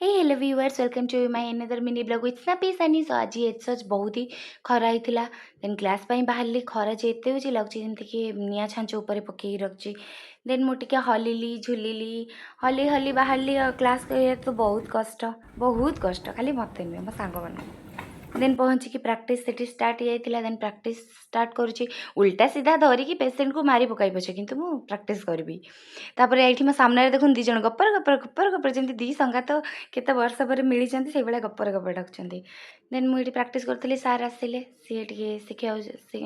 Hey hello viewers welcome to my another mini blog with Snappy Sunny. So आज सच बहुत ही खरा होता देन क्लास बाहर खरा जो एत हो लगुच जमीक निआ छांच उपर पकई रखी देन मुझे हलिली झुलिली हली हली बाहर क्लास कर तो बहुत कष्ट खाली मत नुहे मो सांग मान देन पहुँचिकी प्रैक्टिस से स्टार्ट होता देन प्रैक्टिस स्टार्ट करुँची उल्टा सीधा धरिकी पेसेंट को मारी पकई पछे किंतु मु प्रैक्टिस करी तापर ये मो सामने देखुन दी जन गपर गपर गपर गपर जमी दी संगात तो केते वर्ष पर मिली से भाया गपर गपर डाकुं देन मुझे प्रैक्टिस करी सार आसिले सी शिखा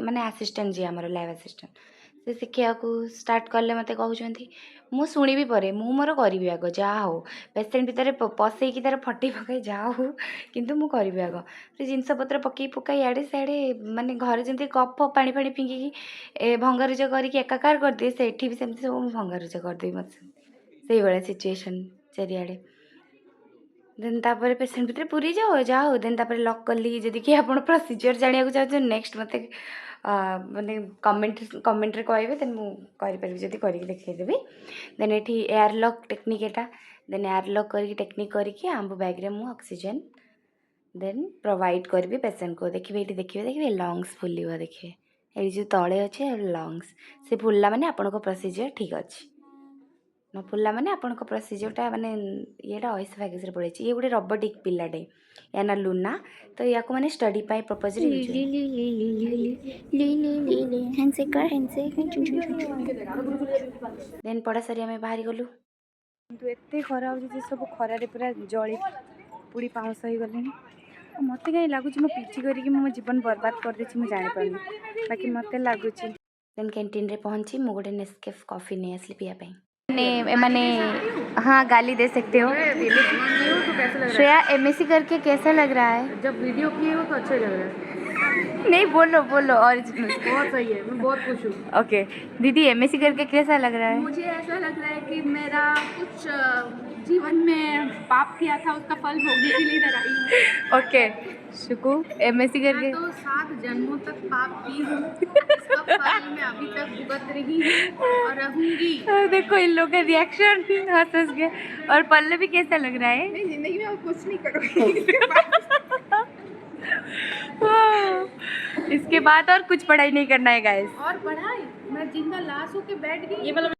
माने आसिस्टेंट जी आमर लैब आसिस्टेंट से शिखा को स्टार्ट कले मत कहते मु शुणी पर मु मोर करी आग जहाँ हो पेसेंट भितर पसईकी तार फटे पकई जहाँ हो किंतु मु करी आग से जिनपतर पकई पकई आड़े साड़े माने घर जमी कप पानी फाणी फिंगिकी भंगारुज करके एकाकार करदिए से भी सेमती सब भंगारुज करदेवी मत से भाया सिचुएसन चारिआडे देन तापर पेसेंट भितर पूरी जाओ जहाँ हो देन तापर लक कली जदि कि आप प्रोसीजर जाना चाहते नेक्स्ट मत माने कमेंट कहे देन मुझे जदि कर देखदेवी देन ये एयर लक टेक्निक एटा देन एयर लक कर टेक्निक करके आम बैग्रे मु ऑक्सीजन देन प्रोवाइड करी पेसेंट को देखिए ये देखिए लंग्स फुल देखिए ये जो तले अच्छे लंग्स से फुलला माने आपण प्रोसीजर ठीक अच्छे न फुलला माने आपण प्रोसीजरटा माने येटा ऑइस फैगस पड़े ये गोटे रोबोटिक पिलाटे या ना लूना तो या को माने स्टडी पाई पर्पस रे यूज देन पढ़ा सारी आम बाहरी गलु किंतु एते खरा हो सब खरारे पूरा जली पुड़ी पाउस हो गले मत कहीं लगुच मो पीछी करके मो जीवन बर्बाद कर देछि मु जानि पारनी बाकी मत लगुच देन कैंटीन रे पहुंची मु गोटे नेस्केफ कॉफी नहीं आसली पिया पाई मैंने हाँ गाली दे सकते हो श्रेया एमएससी करके कैसा लग रहा है? जब वीडियो किए हो तो अच्छा लग रहा है। नहीं बोलो बोलो ओरिजिनल बहुत सही है, मैं बहुत खुश हूँ। ओके दीदी एमएससी करके कैसा लग रहा है? मुझे ऐसा लग रहा है कि मेरा कुछ जीवन में पाप किया था उसका फल भोगने के लिए आई हूँ। ओके शुकू एमएससी करके तो 7 जन्मों तक पाप की हूँ, इसका फल मैं अभी तक भुगत रही हूँ और रहूंगी। देखो इन लोगों का रिएक्शन हंस हंस के। और पल्लवी कैसा लग रहा है? मैं जिंदगी में कुछ नहीं करूँगी इसके बाद और कुछ पढ़ाई नहीं करना है गाइस। और पढ़ाई मैं जिंदा लाश होके बैठ गई।